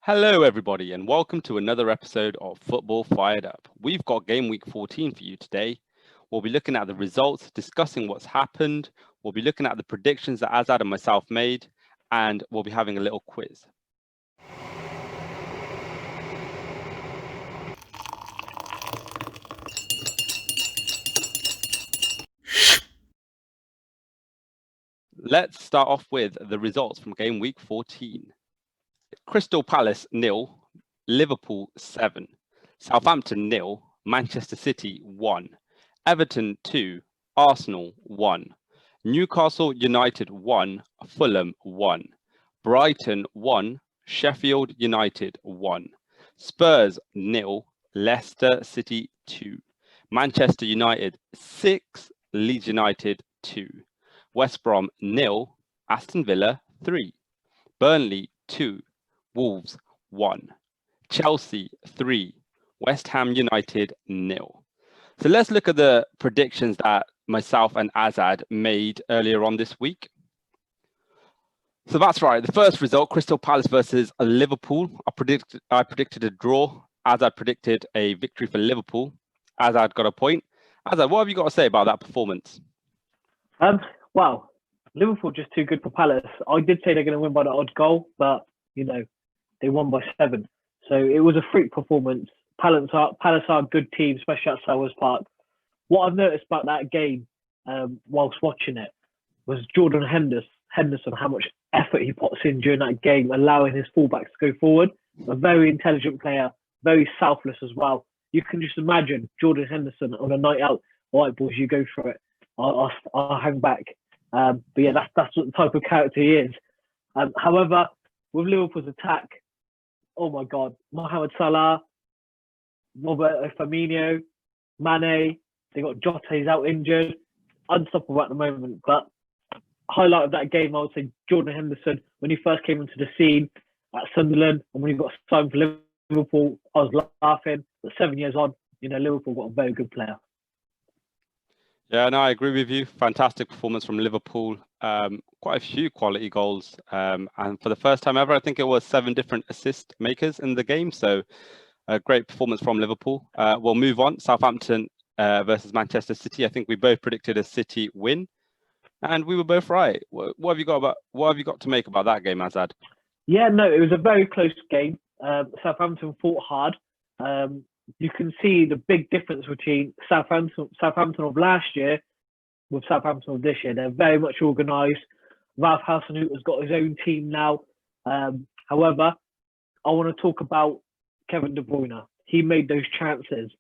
Hello, everybody, and welcome to another episode of Football Fired Up. We've got Game Week 14 for you today. We'll be looking at the results, discussing what's happened. We'll be looking at the predictions that Azad and myself made, and we'll be having a little quiz. Let's start off with the results from Game Week 14. Crystal Palace 0, Liverpool 7, Southampton 0, Manchester City 1, Everton 2, Arsenal 1, Newcastle United 1, Fulham 1, Brighton 1, Sheffield United 1, Spurs 0, Leicester City 2, Manchester United 6, Leeds United 2, West Brom 0, Aston Villa 3, Burnley 2, Wolves 1, Chelsea 3, West Ham United 0. So let's look at the predictions that myself and Azad made earlier on this week. So that's right. The first result, Crystal Palace versus Liverpool. I predicted a draw. Azad predicted a victory for Liverpool. Azad got a point. Azad, what have you got to say about that performance? Well, Liverpool just too good for Palace. I did say they're going to win by the odd goal, but they won by 7. So it was a freak performance. Palace are a good team, especially at Selhurst Park. What I've noticed about that game, whilst watching it, was Jordan Henderson, how much effort he puts in during that game, allowing his fullbacks to go forward. A very intelligent player, very selfless as well. You can just imagine Jordan Henderson on a night out. All right, boys, you go for it. I'll hang back. But yeah, that's what the type of character he is. However, with Liverpool's attack, oh my God, Mohamed Salah, Roberto Firmino, Mane, they got Jota, he's out injured, unstoppable at the moment. But highlight of that game, I would say Jordan Henderson, when he first came into the scene at Sunderland, and when he got signed for Liverpool, I was laughing. But 7 years on, Liverpool got a very good player. Yeah, no, I agree with you. Fantastic performance from Liverpool. Quite a few quality goals. And for the first time ever, I think it was 7 different assist makers in the game. So a great performance from Liverpool. We'll move on. Southampton versus Manchester City. I think we both predicted a City win, and we were both right. What have you got to make about that game, Azad? Yeah, no, it was a very close game. Southampton fought hard. You can see the big difference between Southampton of last year with Southampton of this year. They're very much organised. Ralph Hasenhüttl has got his own team now. However, I want to talk about Kevin De Bruyne. He made those chances.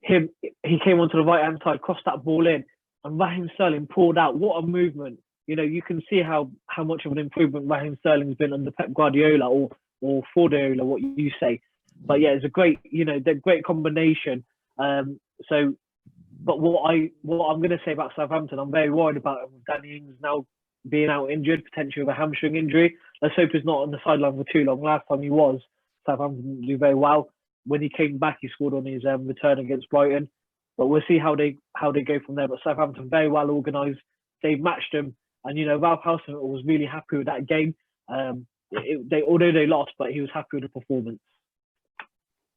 He came onto the right-hand side, crossed that ball in, and Raheem Sterling pulled out. What a movement. You can see how much of an improvement Raheem Sterling's been under Pep Guardiola or Fordiola, what you say. But yeah, it's a great, they're great combination. But what I'm going to say about Southampton, I'm very worried about him. Danny Ings now being out injured, potentially with a hamstring injury. Let's hope he's not on the sideline for too long. Last time he was, Southampton didn't do very well. When he came back, he scored on his return against Brighton. But we'll see how they go from there. But Southampton very well organised. They've matched them, and Ralph Hasenhüttl was really happy with that game. Although they lost, but he was happy with the performance.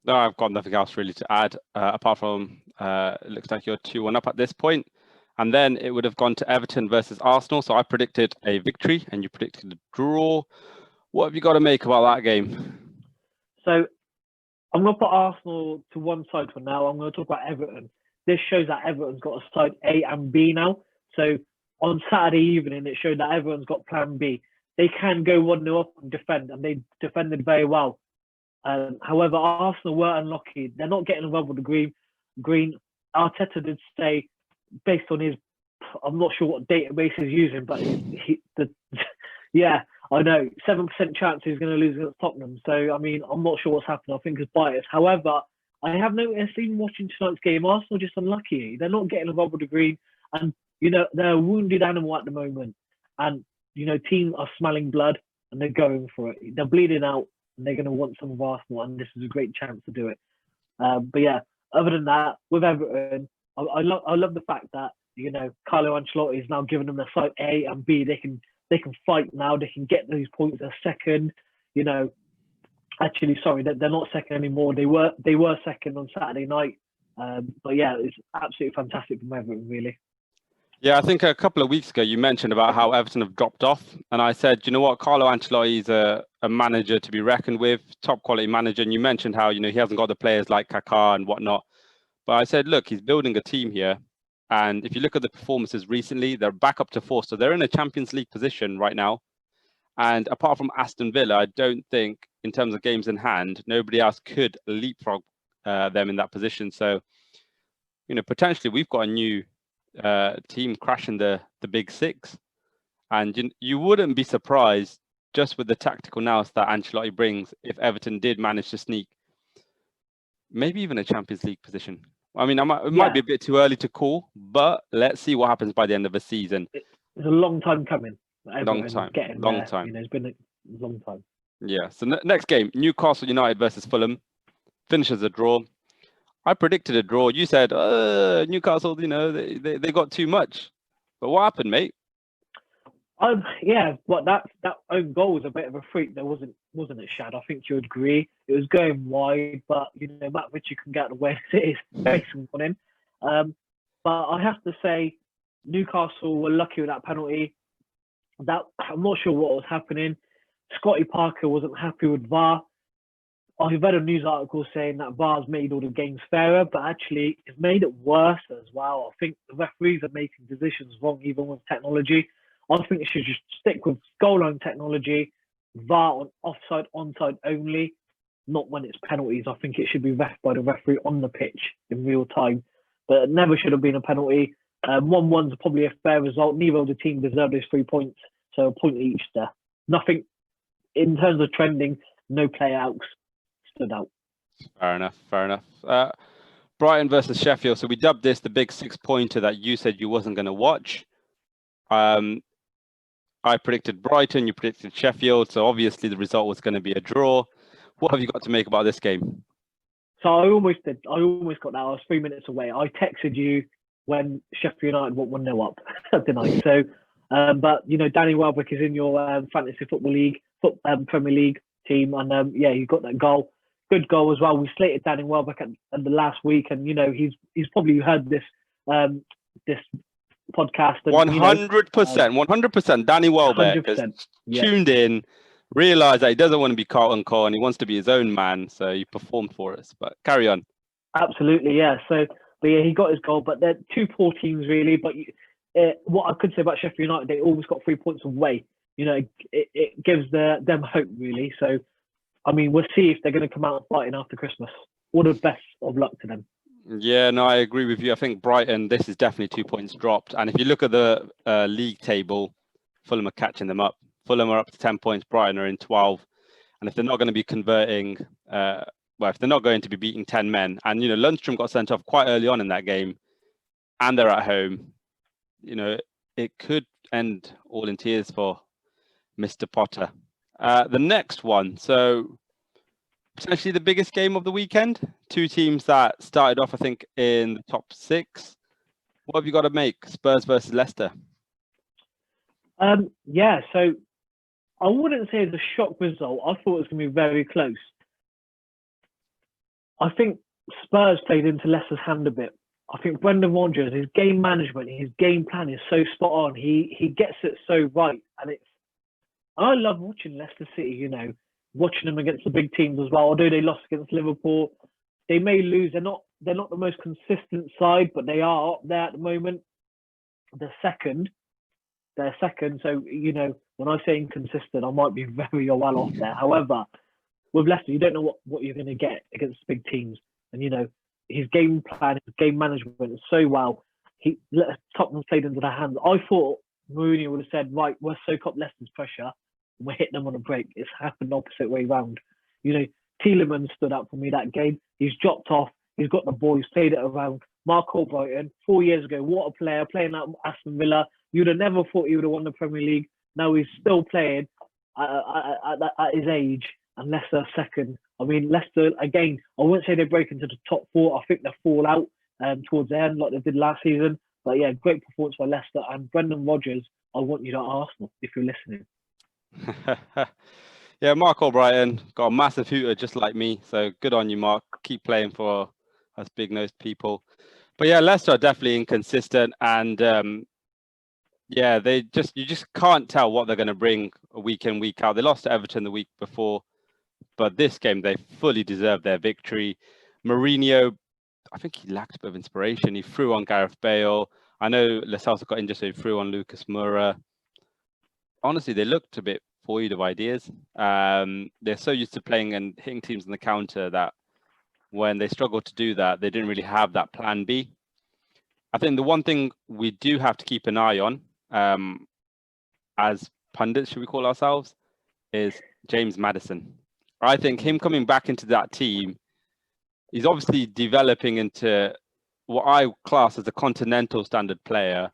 No, I've got nothing else really to add, apart from it looks like you're 2-1 up at this point. And then it would have gone to Everton versus Arsenal. So I predicted a victory and you predicted a draw. What have you got to make about that game? So I'm going to put Arsenal to one side for now. I'm going to talk about Everton. This shows that Everton's got a side A and B now. So on Saturday evening, it showed that Everton's got plan B. They can go 1-0 up and defend, and they defended very well. However, Arsenal were unlucky. They're not getting involved with the green. Arteta did say, based on his, I'm not sure what database he's using, but yeah, I know 7% chance he's going to lose against Tottenham. So I'm not sure what's happening. I think it's biased. However, I have noticed even watching tonight's game, Arsenal are just unlucky. They're not getting involved with the green, and they're a wounded animal at the moment, and teams are smelling blood and they're going for it. They're bleeding out. And they're going to want some of Arsenal, and this is a great chance to do it. But yeah, other than that, with Everton, I love the fact that Carlo Ancelotti is now giving them their side A and B. They can fight now. They can get those points a second. Actually, sorry, they're not second anymore. They were second on Saturday night. But yeah, it's absolutely fantastic from Everton, really. Yeah, I think a couple of weeks ago you mentioned about how Everton have dropped off, and I said, you know what, Carlo Ancelotti is a manager to be reckoned with, top quality manager. And you mentioned how, you know, he hasn't got the players like Kaká and whatnot. But I said, look, he's building a team here. And if you look at the performances recently, they're back up to 4th. So they're in a Champions League position right now. And apart from Aston Villa, I don't think, in terms of games in hand, nobody else could leapfrog them in that position. So, you know, potentially we've got a new team crashing the big six. And you wouldn't be surprised, just with the tactical nous that Ancelotti brings, if Everton did manage to sneak maybe even a Champions League position. I mean, it might be a bit too early to call, but let's see what happens by the end of the season. It's a long time coming. Long time. You know, it's been a long time. Yeah. So next game, Newcastle United versus Fulham, finishes a draw. I predicted a draw. You said, Newcastle, you know, they got too much. But what happened, mate? Yeah, but that own goal was a bit of a freak. There wasn't it, Shad? I think you would agree. It was going wide, but you know, Matt Ritchie can get away with it. Based on him. But I have to say, Newcastle were lucky with that penalty. That I'm not sure what was happening. Scotty Parker wasn't happy with VAR. I've read a news article saying that VAR's made all the games fairer, but actually it's made it worse as well. I think the referees are making decisions wrong, even with technology. I think it should just stick with goal line technology, VAR on offside, onside only, not when it's penalties. I think it should be ref by the referee on the pitch in real time. But it never should have been a penalty. 1-1's probably a fair result. Neither of the team deserved those 3 points, so a point each there. Nothing in terms of trending, no play outs stood out. Fair enough. Brighton versus Sheffield. So we dubbed this the big 6-pointer that you said you wasn't going to watch. I predicted Brighton, you predicted Sheffield, so obviously the result was going to be a draw. What have you got to make about this game? So I almost got that. I was 3 minutes away. I texted you when Sheffield United went 1-0 up, didn't I? So, but you know, Danny Welbeck is in your fantasy football league, Premier League team, and yeah, he got that goal. Good goal as well. We slated Danny Welbeck at the last week, and you know, he's probably heard this podcast. 100%. Danny Welbeck has tuned in, realised that he doesn't want to be Carlton Cole and he wants to be his own man, so he performed for us. But carry on. Absolutely, yeah. So, but yeah, he got his goal. But they're two poor teams, really. But what I could say about Sheffield United, they always got 3 points away. You know, it gives them hope, really. So, I mean, we'll see if they're going to come out fighting after Christmas. All the best of luck to them. Yeah, no, I agree with you. I think Brighton, this is definitely 2 points dropped. And if you look at the league table, Fulham are catching them up. Fulham are up to 10 points, Brighton are in 12. And if they're not going to be converting, if they're not going to be beating 10 men, and, you know, Lundstrom got sent off quite early on in that game, and they're at home, you know, it could end all in tears for Mr. Potter. The next one, so potentially the biggest game of the weekend. Two teams that started off, I think, in the top 6. What have you got to make? Spurs versus Leicester. Yeah, so I wouldn't say it's a shock result. I thought it was going to be very close. I think Spurs played into Leicester's hand a bit. I think Brendan Rodgers, his game management, his game plan is so spot on. He gets it so right, and I love watching Leicester City. You know, watching them against the big teams as well. Although they lost against Liverpool, they may lose. They're not the most consistent side, but they are up there at the moment. They're second. So, you know, when I say inconsistent, I might be very well off there. However, with Leicester, you don't know what you're going to get against big teams. And, you know, his game plan, his game management is so well. He let Tottenham played into their hands. I thought Mourinho would have said, right, we'll soak up Leicester's pressure and we'll hit them on a break. It's happened the opposite way round. You know, Tielemans stood up for me that game. He's dropped off. He's got the ball. He's played it around. Mark Albrighton, 4 years ago, what a player, playing at Aston Villa. You'd have never thought he would have won the Premier League. Now he's still playing at his age, and Leicester second. I mean, Leicester, again, I wouldn't say they break into the top 4. I think they'll fall out towards the end like they did last season. But yeah, great performance by Leicester. And Brendan Rodgers, I want you to Arsenal if you're listening. Yeah, Mark O'Brien got a massive hooter just like me. So good on you, Mark. Keep playing for us big-nosed people. But yeah, Leicester are definitely inconsistent, and yeah, you just can't tell what they're going to bring week in, week out. They lost to Everton the week before, but this game they fully deserved their victory. Mourinho, I think he lacked a bit of inspiration. He threw on Gareth Bale. I know Lascelles got injured, so he threw on Lucas Moura. Honestly, they looked a bit void of ideas. They're so used to playing and hitting teams on the counter that when they struggled to do that, they didn't really have that plan B. I think the one thing we do have to keep an eye on, as pundits, should we call ourselves, is James Maddison. I think him coming back into that team, he's obviously developing into what I class as a continental standard player,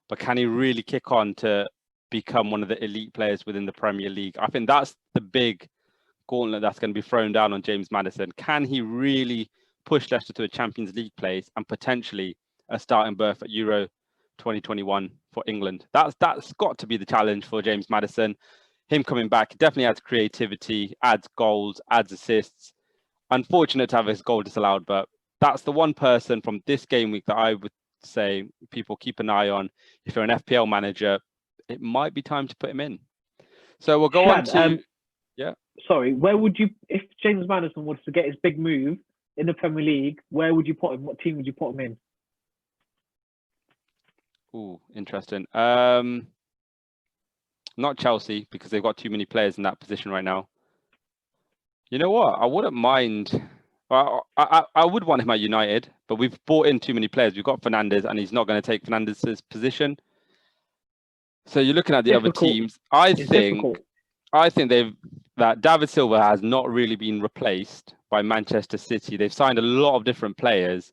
but can he really kick on to become one of the elite players within the Premier League? I think that's the big gauntlet that's going to be thrown down on James Maddison. Can he really push Leicester to a Champions League place and potentially a starting berth at Euro 2021 for England? That's got to be the challenge for James Maddison. Him coming back definitely adds creativity, adds goals, adds assists. Unfortunate to have his goal disallowed, but that's the one person from this game week that I would say people keep an eye on. If you're an FPL manager, it might be time to put him in. So we'll go Shad, on to yeah. Sorry, where would you, if James Maddison was to get his big move in the Premier League, where would you put him? What team would you put him in? Ooh, interesting. Not Chelsea, because they've got too many players in that position right now. You know what? I wouldn't mind. I would want him at United, but we've brought in too many players. We've got Fernandes, and he's not going to take Fernandes's position. So you're looking at the other teams. I think that David Silva has not really been replaced by Manchester City. They've signed a lot of different players.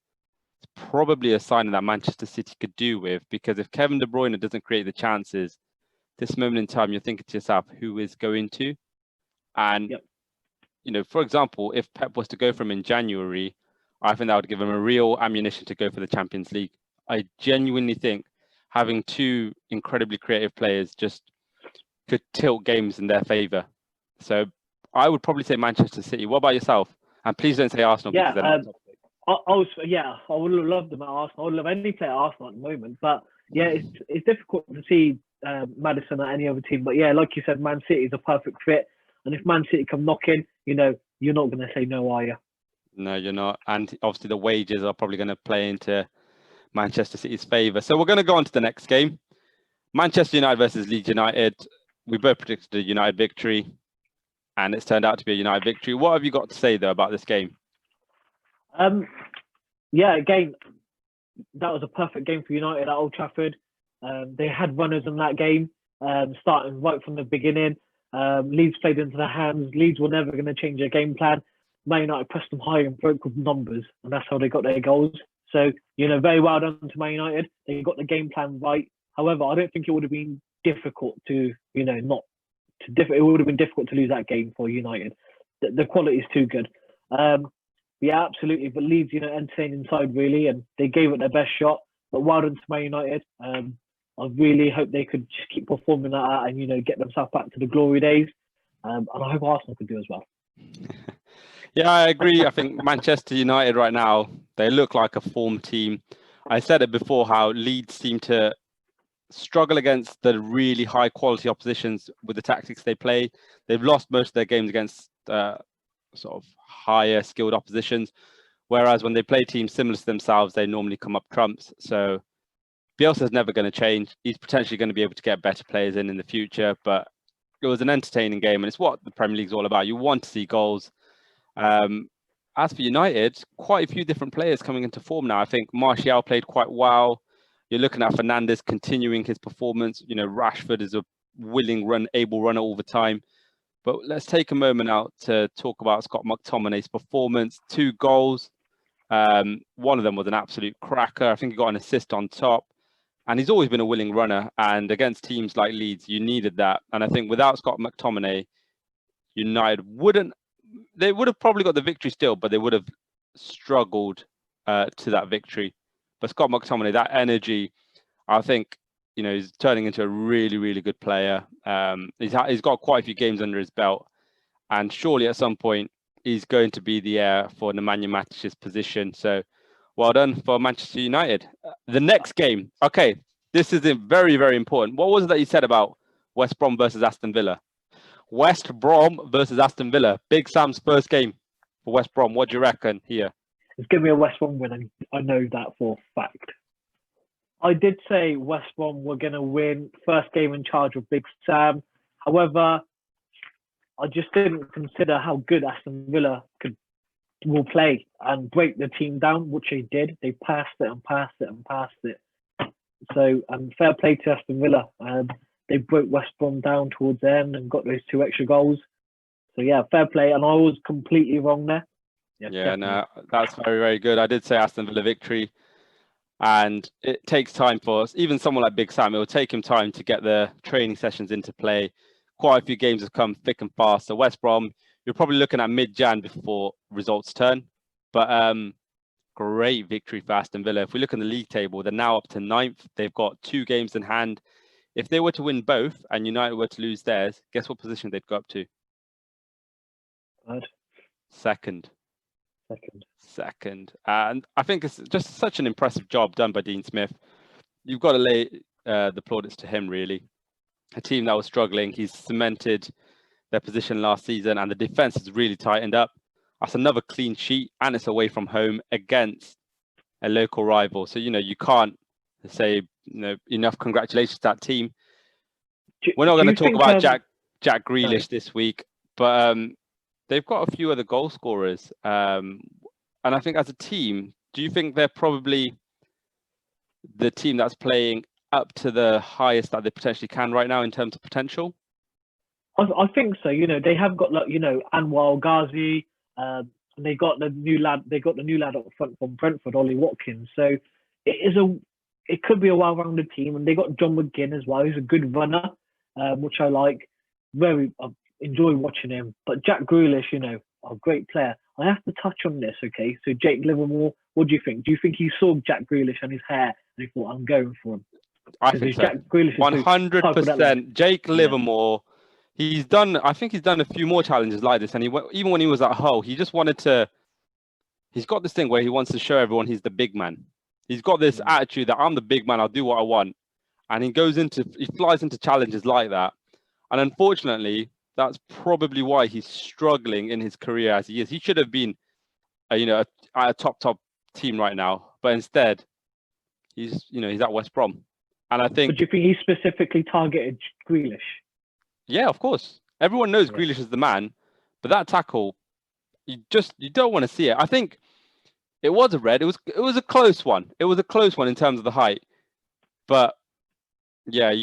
It's probably a sign that Manchester City could do with, because if Kevin De Bruyne doesn't create the chances, this moment in time, you're thinking to yourself, who is going to? And, you know, for example, if Pep was to go from in January, I think that would give him a real ammunition to go for the Champions League. I genuinely think having two incredibly creative players just could tilt games in their favour. So I would probably say Manchester City. What about yourself? And please don't say Arsenal, because they're not top six. I would have loved them at Arsenal. I would love any player at Arsenal at the moment. But yeah, it's difficult to see Maddison at any other team. But yeah, like you said, Man City is a perfect fit. And if Man City come knocking, you know, you're not going to say no, are you? No, you're not. And obviously the wages are probably going to play into Manchester City's favour. So we're going to go on to the next game. Manchester United versus Leeds United. We both predicted a United victory, and it's turned out to be a United victory. What have you got to say, though, about this game? Yeah, again, that was a perfect game for United at Old Trafford. They had runners in that game, starting right from the beginning. Leeds played into their hands. Leeds were never going to change their game plan. Man United pressed them high and broke with numbers, and that's how they got their goals. So, you know, very well done to Man United. They got the game plan right. However, I don't think it would have been difficult to, you know, it would have been difficult to lose that game for United. The quality is too good. Yeah, absolutely. But Leeds, you know, entertaining side really, and they gave it their best shot. But well done to Man United. I really hope they could just keep performing like that and, you know, get themselves back to the glory days. And I hope Arsenal could do as well. Yeah, I agree. I think Manchester United right now, they look like a formed team. I said it before, how Leeds seem to struggle against the really high quality oppositions with the tactics they play. They've lost most of their games against sort of higher skilled oppositions, whereas when they play teams similar to themselves, they normally come up trumps. So Bielsa's never going to change. He's potentially going to be able to get better players in the future, but it was an entertaining game, and it's what the Premier League's all about. You want to see goals. As for United, quite a few different players coming into form now. I think Martial played quite well. You're looking at Fernandes continuing his performance. You know, Rashford is a able runner all the time. But let's take a moment out to talk about Scott McTominay's performance. 2 goals. One of them was an absolute cracker. I think he got an assist on top. And he's always been a willing runner. And against teams like Leeds, you needed that. And I think without Scott McTominay, United they would have probably got the victory still, but they would have struggled to that victory. But Scott McTominay, that energy, I think, you know, he's turning into a really, really good player. He's got quite a few games under his belt. and surely at some point he's going to be the heir for Nemanja Matic's position. So well done for Manchester United. The next game, okay, this is very, very important. What was it that you said about West Brom versus Aston Villa? West Brom versus Aston Villa. Big Sam's first game for West Brom. What do you reckon here? It's going to be a West Brom win. I know that for a fact. I did say West Brom were going to win first game in charge of Big Sam. However, I just didn't consider how good Aston Villa will play and break the team down, which they did. They passed it and passed it and passed it. So, fair play to Aston Villa. They broke West Brom down towards the end and got those 2 extra goals. So, yeah, fair play. And I was completely wrong there. Yeah, no, that's very, very good. I did say Aston Villa victory. And it takes time for us. Even someone like Big Sam, it will take him time to get the training sessions into play. Quite a few games have come thick and fast. So West Brom, you're probably looking at mid-Jan before results turn. But great victory for Aston Villa. If we look in the league table, they're now up to 9th. They've got 2 games in hand. If they were to win both and United were to lose theirs, guess what position they'd go up to? Third. Second. And I think it's just such an impressive job done by Dean Smith. You've got to lay the plaudits to him, really. A team that was struggling, he's cemented their position last season, and the defense has really tightened up. That's another clean sheet, and it's away from home against a local rival. So, you can't say enough congratulations to that team. We're not going to talk about Jack Grealish this week, but they've got a few other goal scorers. And I think as a team, do you think they're probably the team that's playing up to the highest that they potentially can right now in terms of potential? I think so. They have got Anwar Ghazi. They got the new lad. They got the new lad up front from Brentford, Ollie Watkins. So it could be a well-rounded team, and they got John McGinn as well. He's a good runner, which I like. I enjoy watching him. But Jack Grealish, a great player. I have to touch on this, okay? So Jake Livermore, what do you think? Do you think he saw Jack Grealish and his hair and he thought, I'm going for him? I think so. 100%. Jake Livermore, I think he's done a few more challenges like this. And even when he was at Hull, he just wanted to, he's got this thing where he wants to show everyone he's the big man. He's got this attitude that I'm the big man, I'll do what I want. And he flies into challenges like that. And unfortunately, that's probably why he's struggling in his career as he is. He should have been, at a top team right now, but instead, he's at West Brom, and I think. But do you think he specifically targeted Grealish? Yeah, of course. Everyone knows Grealish is the man, but that tackle, you don't want to see it. I think it was a red. It was a close one. It was a close one in terms of the height, but yeah,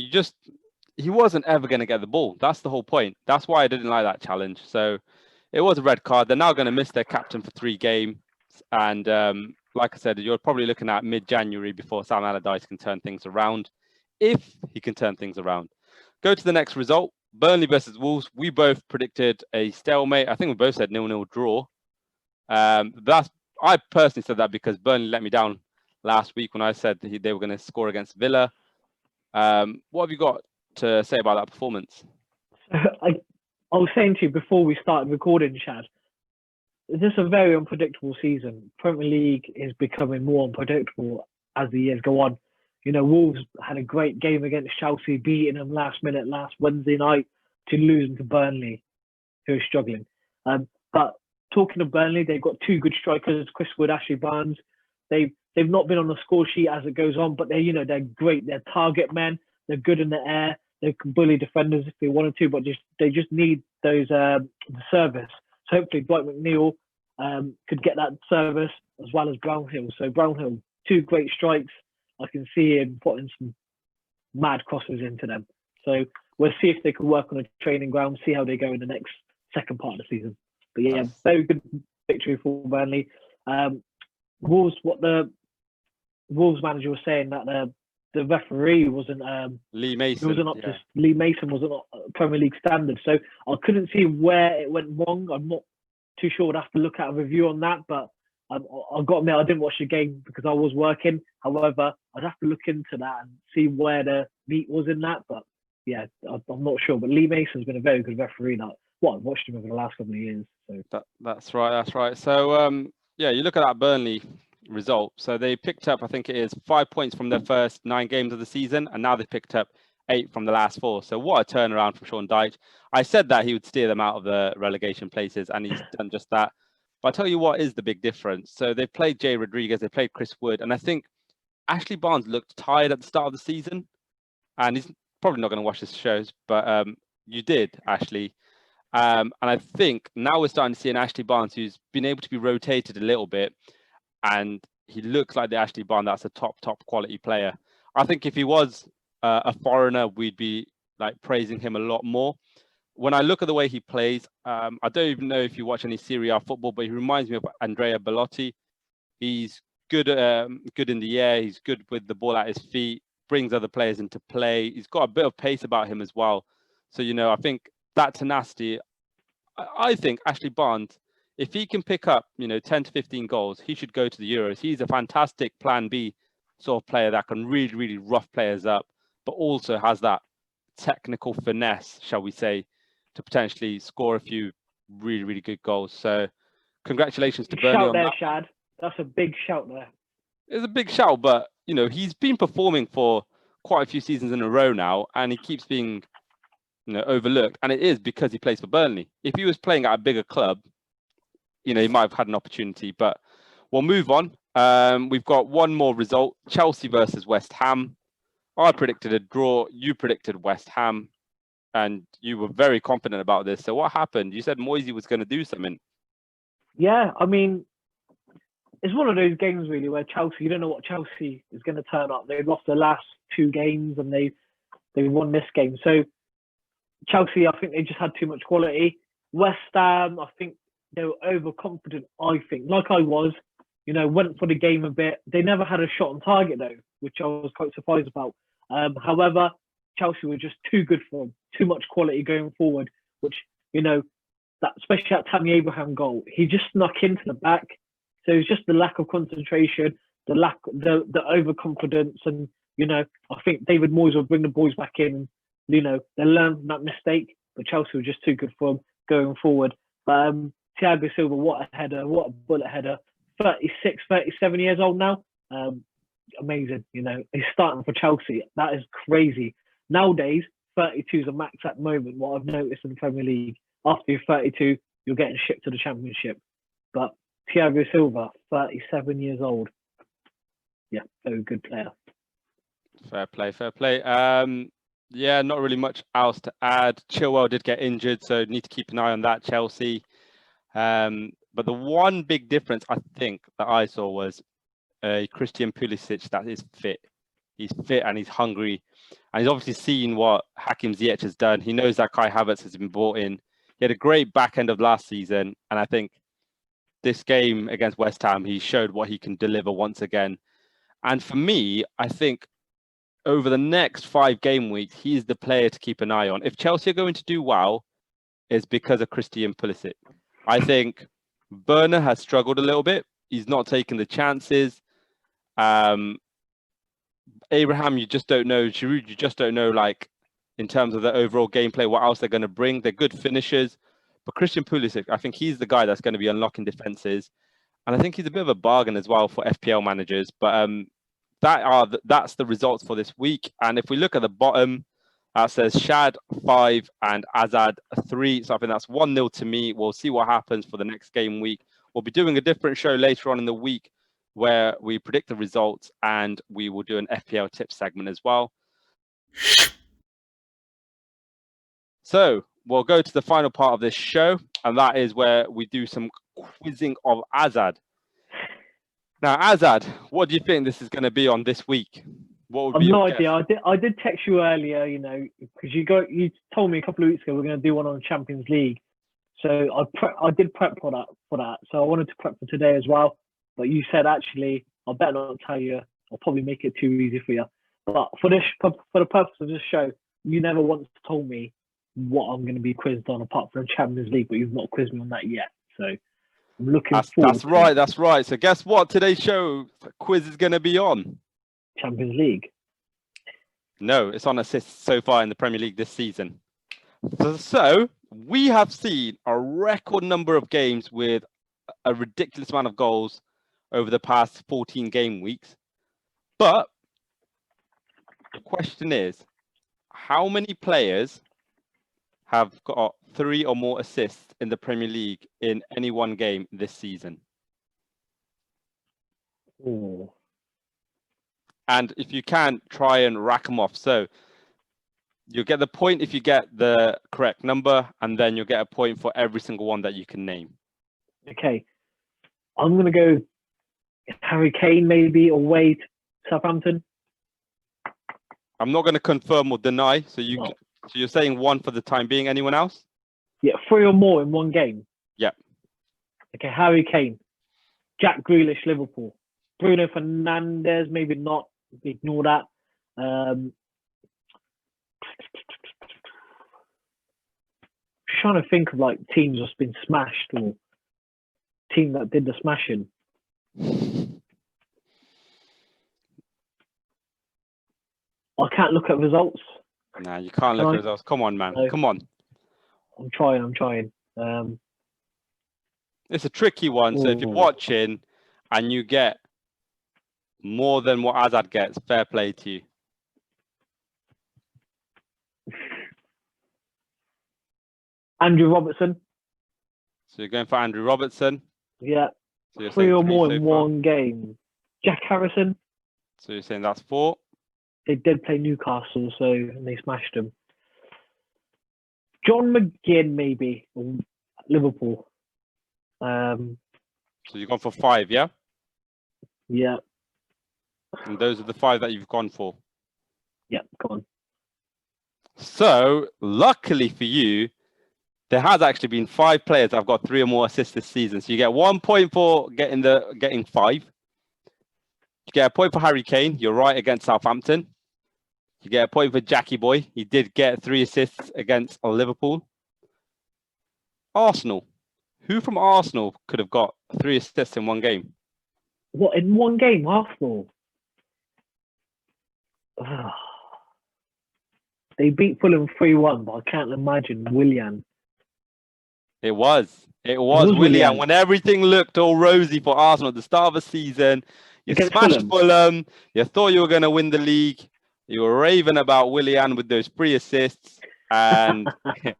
he wasn't ever going to get the ball. That's the whole point. That's why I didn't like that challenge. So it was a red card. They're now going to miss their captain for 3 games. And like I said, you're probably looking at mid-January before Sam Allardyce can turn things around, if he can turn things around. Go to the next result. Burnley versus Wolves. We both predicted a stalemate. I think we both said 0-0 draw. I personally said that because Burnley let me down last week when I said that they were going to score against Villa. What have you got to say about that performance? I was saying to you before we started recording, Shad, it's just a very unpredictable season. Premier League is becoming more unpredictable as the years go on. Wolves had a great game against Chelsea, beating them last Wednesday night to losing to Burnley, who are struggling. But talking of Burnley, they've got 2 good strikers, Chris Wood, Ashley Barnes. They've not been on the score sheet as it goes on, but they're great. They're target men. They're good in the air. They can bully defenders if they wanted to, but they just need those the service. So hopefully Dwight McNeil could get that service as well as Brownhill. So Brownhill, 2 great strikes. I can see him putting some mad crosses into them. So we'll see if they can work on a training ground, see how they go in the next second part of the season. But yeah, very good victory for Burnley. Wolves, what the Wolves manager was saying that the referee wasn't Lee Mason. He wasn't up to Lee Mason wasn't up Premier League standard. So I couldn't see where it went wrong. I'm not too sure. I'd have to look at a review on that, but I've got to admit I didn't watch the game because I was working. However, I'd have to look into that and see where the meat was in that. But yeah, I'm not sure. But Lee Mason's been a very good referee I've watched him over the last couple of years. So That's right. So yeah, you look at that Burnley result. So they picked up, I think it is 5 points from their first 9 games of the season, and now they picked up 8 from the last 4. So what a turnaround from Sean Dyche. I said that he would steer them out of the relegation places, and he's done just that. But I'll tell you what is the big difference. So they've played Jay Rodriguez, they played Chris Wood, and I think Ashley Barnes looked tired at the start of the season, and he's probably not going to watch this shows, but you did, Ashley. And I think now we're starting to see an Ashley Barnes who's been able to be rotated a little bit, and he looks like the Ashley Barnes that's a top quality player. I think if he was a foreigner, we'd be like praising him a lot more. When I look at the way he plays, I don't even know if you watch any Serie A football, but he reminds me of Andrea Bellotti. He's good in the air. He's good with the ball at his feet, brings other players into play. He's got a bit of pace about him as well. So, I think that tenacity, I think Ashley Barnes, if he can pick up, 10 to 15 goals, he should go to the Euros. He's a fantastic plan B sort of player that can really, really rough players up, but also has that technical finesse, shall we say, to potentially score a few really, really good goals. So congratulations to Burnley on that. Shad. That's a big shout there. It's a big shout, but, he's been performing for quite a few seasons in a row now, and he keeps being overlooked, and it is because he plays for Burnley. If he was playing at a bigger club, he might have had an opportunity, but we'll move on. We've got one more result, Chelsea versus West Ham. I predicted a draw, you predicted West Ham, and you were very confident about this. So what happened? You said Moisey was going to do something. Yeah, I mean, it's one of those games really where Chelsea, you don't know what Chelsea is going to turn up. They've lost their last 2 games and they won this game. So Chelsea, I think they just had too much quality. West Ham, I think they were overconfident, I think. Like I was, went for the game a bit. They never had a shot on target though, which I was quite surprised about. However, Chelsea were just too good for them. Too much quality going forward, which, that especially that Tammy Abraham goal, he just snuck into the back. So it's just the lack of concentration, the overconfidence, and I think David Moyes will bring the boys back in. They learned from that mistake, but Chelsea were just too good for them going forward. But Thiago Silva, what a header, what a bullet header. 36, 37 years old now. Amazing, he's starting for Chelsea. That is crazy. Nowadays, 32 is a max at the moment, what I've noticed in the Premier League. After you're 32, you're getting shipped to the Championship. But Thiago Silva, 37 years old. Yeah, very good player. Fair play. Yeah, not really much else to add. Chilwell did get injured, so need to keep an eye on that, Chelsea. But the one big difference I think that I saw was Christian Pulisic that is fit. He's fit and he's hungry. And he's obviously seen what Hakim Ziyech has done. He knows that Kai Havertz has been brought in. He had a great back end of last season. And I think this game against West Ham, he showed what he can deliver once again. And for me, I think over the next 5 game weeks, he's the player to keep an eye on. If Chelsea are going to do well, it's because of Christian Pulisic. I think Werner has struggled a little bit. He's not taking the chances. Abraham, you just don't know. Giroud, you just don't know, like, in terms of the overall gameplay, what else they're going to bring. They're good finishers. But Christian Pulisic, I think he's the guy that's going to be unlocking defenses. And I think he's a bit of a bargain as well for FPL managers. But that's the results for this week. And if we look at the bottom, that says Shad 5 and Azad 3. So I think that's 1-0 to me. We'll see what happens for the next game week. We'll be doing a different show later on in the week where we predict the results, and we will do an FPL tips segment as well. So we'll go to the final part of this show, and that is where we do some quizzing of Azad. Now, Azad, what do you think this is going to be on this week? What would be your idea. I did text you earlier, because you told me a couple of weeks ago we're going to do one on the Champions League. So I did prep for that. So I wanted to prep for today as well. But you said, actually, I better not tell you. I'll probably make it too easy for you. But for the purpose of this show, you never once told me what I'm going to be quizzed on apart from Champions League, but you've not quizzed me on that yet. So I'm looking forward. That's right. So guess what? Today's show quiz is going to be on Champions League. No, it's on assists so far in the Premier League this season. So we have seen a record number of games with a ridiculous amount of goals over the past 14 game weeks. But the question is, how many players have got 3 or more assists in the Premier League in any one game this season? Ooh. And if you can, try and rack them off. So you'll get the point if you get the correct number, and then you'll get a point for every single one that you can name. Okay. I'm going to go Harry Kane, maybe, away to Southampton. I'm not going to confirm or deny. So so you're saying 1 for the time being. Anyone else? Yeah, 3 or more in one game. Yeah. Okay, Harry Kane, Jack Grealish, Liverpool, Bruno Fernandes, maybe not. Ignore that. Trying to think of like teams that's been smashed or team that did the smashing. I can't look at results. Nah, you can't look at results. Come on, man. Come on. I'm trying. It's a tricky one. So if you're watching and you get more than what Azad gets, fair play to you. Andrew Robertson. So you're going for Andrew Robertson. Yeah. So you're 3 or more so in far. one game. Jack Harrison. So you're saying that's 4. They did play Newcastle, and they smashed them. John McGinn, maybe, Liverpool. So you've gone for 5, yeah? Yeah. And those are the 5 that you've gone for. Yeah, go on. So luckily for you, there has actually been 5 players that have got 3 or more assists this season. So you get 1 point for getting 5. You get a point for Harry Kane. You're right, against Southampton. You get a point for Jackie Boy. He did get 3 assists against Liverpool. Arsenal. Who from Arsenal could have got 3 assists in one game? What, in one game, Arsenal? They beat Fulham 3-1, but I can't imagine Willian. It was Willian. When everything looked all rosy for Arsenal at the start of the season, you smashed Fulham. You thought you were going to win the league. You were raving about Willian with those 3 assists. And that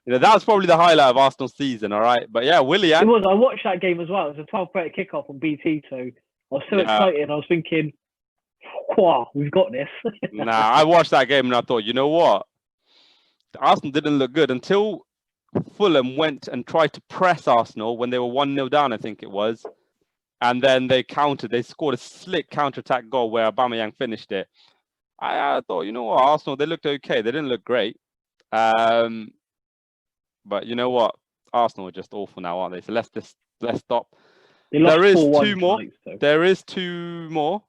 was probably the highlight of Arsenal's season, all right? But yeah, Willian. It was. I watched that game as well. It was a 12:30 kickoff on BT, so I was so excited. I was thinking, wow, we've got this. Nah, I watched that game and I thought, you know what? Arsenal didn't look good until Fulham went and tried to press Arsenal when they were 1-0 down, I think it was. And then they countered. They scored a slick counter-attack goal where Aubameyang finished it. I thought, you know what, Arsenal, they looked okay. They didn't look great. But you know what? Arsenal are just awful now, aren't they? So let's stop. There is 2 more. Tonight, so. There is 2 more.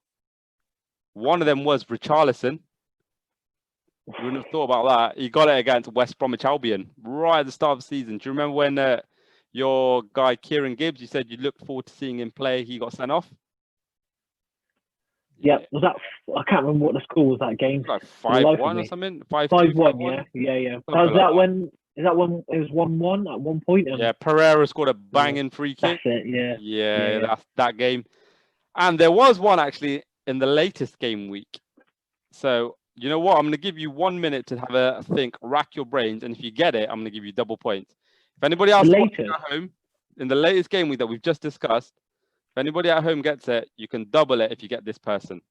One of them was Richarlison. You wouldn't have thought about that. He got it against West Bromwich Albion right at the start of the season. Do you remember when your guy Kieran Gibbs, you said you looked forward to seeing him play, he got sent off? Yeah, was that? I can't remember what the score was that game. Like 5-1 or something. 5-1. Yeah. Was that when? Is that when it was 1-1 at one point? Yeah, Pereira scored a banging free kick. That's it. Yeah. That's that game. And there was one actually in the latest game week. So you know what? I'm going to give you 1 minute to have a think, rack your brains, and if you get it, I'm going to give you double points. If anybody else watching at home in the latest game week that we've just discussed, if anybody at home gets it, you can double it if you get this person.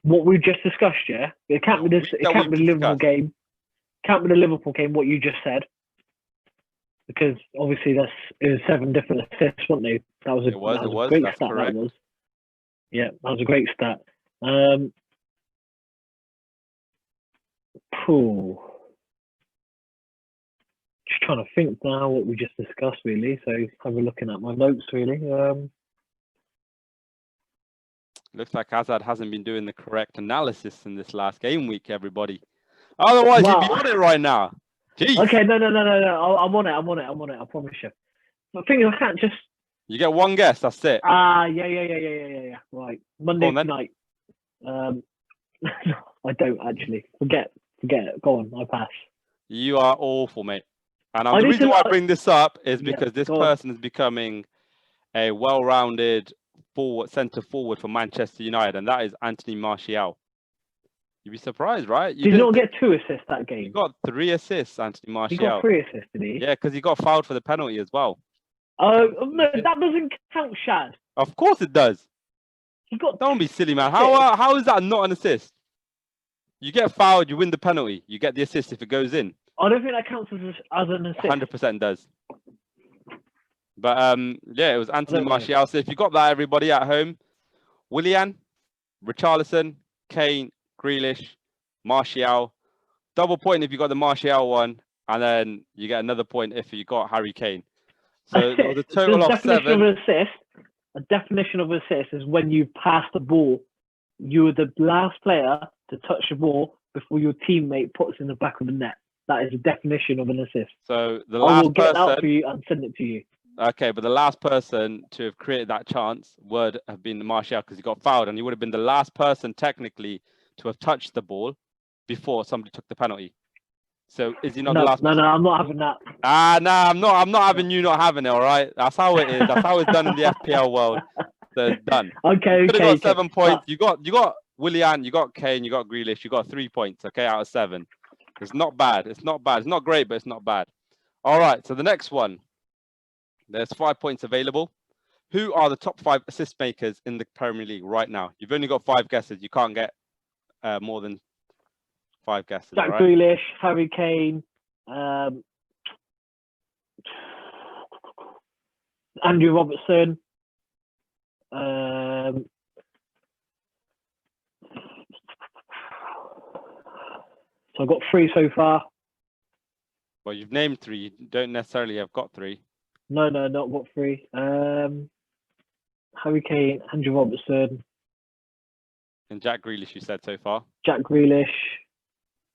What we just discussed, yeah? It can't be this. It can't be the Liverpool game. Can't be the Liverpool game. What you just said, because obviously it was 7 different assists, wasn't it? That was a great that's stat. correct. That was. Yeah, that was a great stat. Just trying to think now what we just discussed, really. So have a looking at my notes, really. Looks like Azad hasn't been doing the correct analysis in this last game week, everybody. Otherwise, you'd be on it right now. Jeez. Okay, no. I'm on it. I promise you. The thing is, I can't just. You get 1 guess. That's it. Yeah. Right, Monday night. I don't actually. Forget it. Go on. I pass. You are awful, mate. And I the need reason to- why I bring this up is Yeah, because this go on. person is becoming a well-rounded centre forward for Manchester United, and that is Anthony Martial. You'd be surprised, right? Did he not get 2 assists that He game? got 3 assists, Anthony Martial. He got 3 assists, did he? Yeah, because he got fouled for the penalty as well. Oh, no, that doesn't count, Shad. Of course it does. He got. Don't be silly, man. How is that not an assist? You get fouled, you win the penalty. You get the assist if it goes in. I don't think that counts as an assist. 100% does. But yeah, it was Anthony Martial. So if you got that, everybody at home, Willian, Richarlison, Kane, Grealish, Martial. Double point if you got the Martial one, and then you get another point if you got Harry Kane. So there was a total of 7. A definition of assist is when you pass the ball, you're the last player to touch the ball before your teammate puts in the back of the net. That is the definition of an assist. So the I last will get person, that for you and send it to you. Okay, but the last person to have created that chance would have been Martial because he got fouled, and he would have been the last person technically to have touched the ball before somebody took the penalty. So is he not the last? No, I'm not having that. No, I'm not having you not having it. All right, that's how it is. That's how it's done in the FPL world. So it's done. Okay. You could have got 7 points. You got Willian, you got Kane, you got Grealish, you got 3 points. Okay, out of 7. It's not bad. It's not bad. It's not great, but it's not bad. All right. So the next one. There's 5 points available. Who are the top 5 assist makers in the Premier League right now? You've only got 5 guesses. You can't get more than 5 guesses. Jack right? Grealish, Harry Kane, Andrew Robertson. So I've got 3 so far. Well, you've named 3. You don't necessarily have got 3. No, not got 3. Harry Kane, Andrew Robertson, And Jack Grealish, you said so far. Jack Grealish.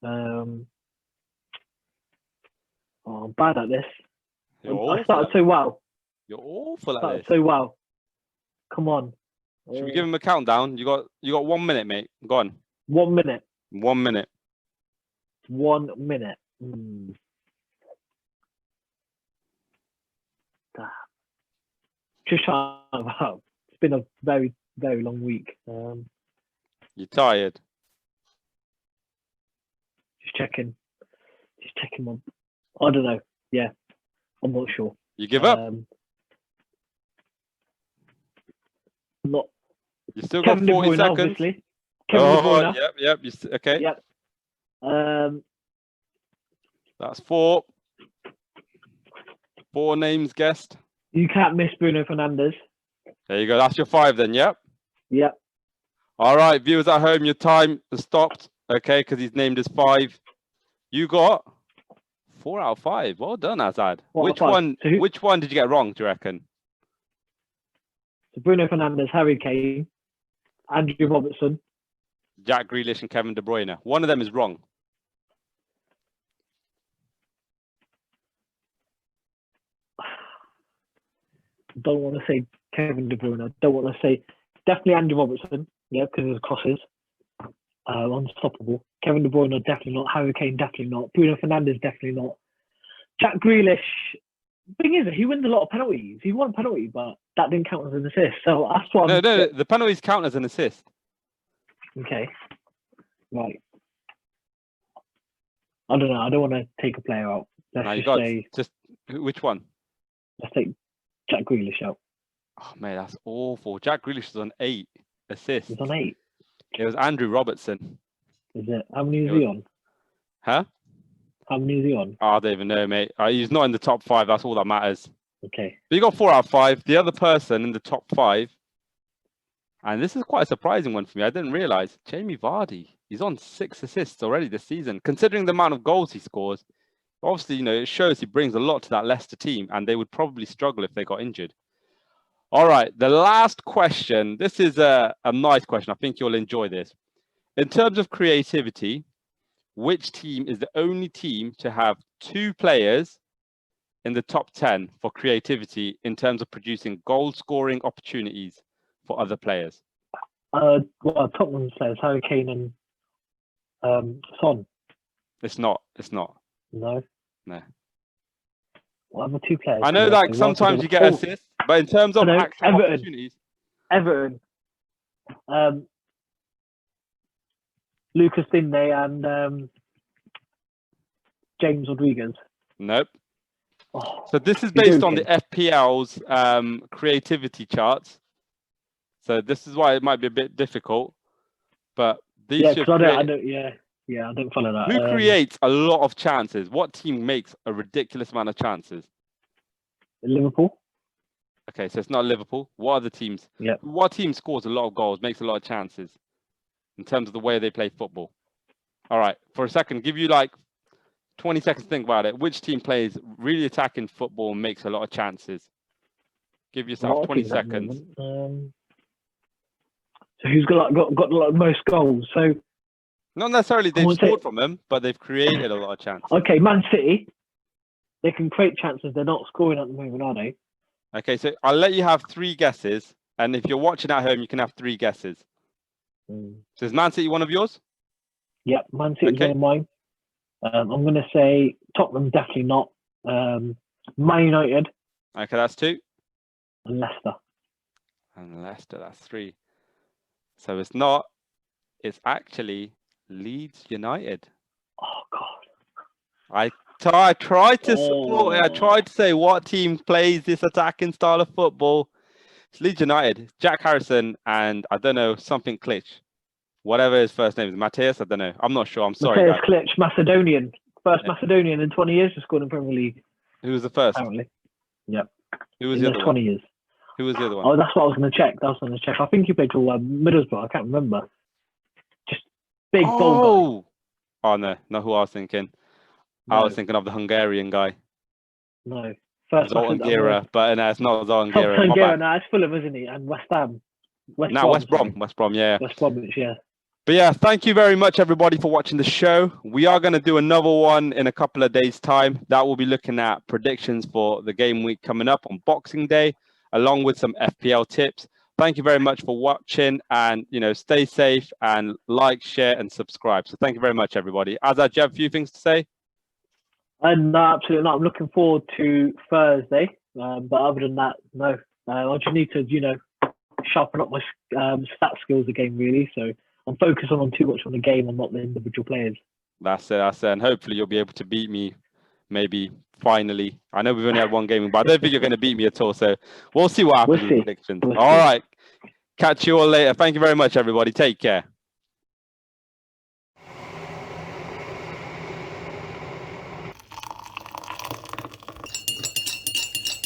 I'm bad at this. I started so well. You're awful at this. So well. Come on. Should we give him a countdown? You got 1 minute, mate. Go on. 1 minute. 1 minute. 1 minute. Just trying to. It's been a very, very long week. You're tired. Just checking my. I don't know. Yeah, I'm not sure. You give up? Not. You still got 40 Bruyne, seconds. Obviously. Kevin De Bruyne. Yep. Okay. Yep. That's 4. 4 names guessed. You can't miss Bruno Fernandes. There you go. That's your 5 then. Yep. Yep. All right, viewers at home, your time has stopped. Okay, because he's named as 5. You got 4 out of 5. Well done, Azad. Which one? So which one did you get wrong? Do you reckon? So Bruno Fernandes, Harry Kane, Andrew Robertson, Jack Grealish, and Kevin De Bruyne. One of them is wrong. Don't want to say Kevin De Bruyne. Don't want to say definitely Andrew Robertson. Yeah, because of the crosses. Unstoppable. Kevin De Bruyne definitely not. Harry Kane definitely not. Bruno Fernandes definitely not. Jack Grealish. Thing is, he wins a lot of penalties. He won a penalty, but that didn't count as an assist. So that's what. No, the penalties count as an assist. Okay. Right. I don't know. I don't want to take a player out. Just which one? Let's take Jack Grealish out. Oh man, that's awful. Jack Grealish was on 8 assists. He's on 8. It was Andrew Robertson. Is it? How many is he on? Huh? How many is he on? I don't even know, mate. He's not in the top 5. That's all that matters. Okay. But you got 4 out of 5. The other person in the top 5, and this is quite a surprising one for me. I didn't realize Jamie Vardy. He's on 6 assists already this season. Considering the amount of goals he scores, obviously, it shows he brings a lot to that Leicester team, and they would probably struggle if they got injured. All right, the last question. This is a nice question. I think you'll enjoy this. In terms of creativity, which team is the only team to have 2 players in the top 10 for creativity in terms of producing goal-scoring opportunities for other players? Well, Tottenham players, Harry Kane and Son. It's not. No. What other two players? I know, like, sometimes you get assists, but in terms of actual opportunities. Everton. Lucas Digne and James Rodriguez. Nope. Oh, so this is based on the FPL's creativity charts. So this is why it might be a bit difficult. But these I don't follow that. Who creates a lot of chances? What team makes a ridiculous amount of chances? Liverpool. Okay, so it's not Liverpool. What other teams? Yeah. What team scores a lot of goals, makes a lot of chances in terms of the way they play football? All right, for a second, give you like 20 seconds to think about it. Which team plays really attacking football and makes a lot of chances? Give yourself 20 seconds. So who's got the most goals? So not necessarily they've scored from them, but they've created a lot of chances. Okay, Man City. They can create chances. They're not scoring at the moment, are they? Okay, so I'll let you have 3 guesses, and if you're watching at home, you can have 3 guesses. So is Man City one of yours? Yep, Man City is one of mine. I'm going to say Tottenham, definitely not. Man United. Okay, that's 2. And Leicester. And Leicester, that's 3. So it's not. It's actually Leeds United. Oh, God. I tried to support it. I tried to say what team plays this attacking style of football. It's Leeds United. Jack Harrison and I don't know, something Klitsch. Whatever his first name is. Matthias? I don't know. I'm not sure. I'm sorry. Matthias Klitsch, Macedonian. First Macedonian in 20 years to score in the Premier League. Who was the first? Apparently. Yep. Who was the other 20 one? years. Who was the other one? Oh, that's what I was going to check. I think he played for Middlesbrough. I can't remember. Just big ball guy. Oh, no. Not who I was thinking. No. I was thinking of the Hungarian guy. No. First Zoltan Gera, but no, it's not Zoltan Gera. Zoltan Gera, no, it's Fulham, isn't he? And West Ham. West Brom, yeah. West Bromwich, yeah. But yeah, thank you very much, everybody, for watching the show. We are going to do another one in a couple of days' time. That will be looking at predictions for the game week coming up on Boxing Day, along with some FPL tips. Thank you very much for watching, and stay safe and like, share, and subscribe. So thank you very much, everybody. Azad, do you have a few things to say? No, absolutely not. I'm looking forward to Thursday, but other than that, no. I just need to, sharpen up my stat skills again, really. So I'm focusing on too much on the game and not the individual players. That's it. And hopefully you'll be able to beat me, maybe finally. I know we've only had one game, but I don't think you're going to beat me at all. So we'll see what happens with predictions. All right. Catch you all later. Thank you very much, everybody. Take care.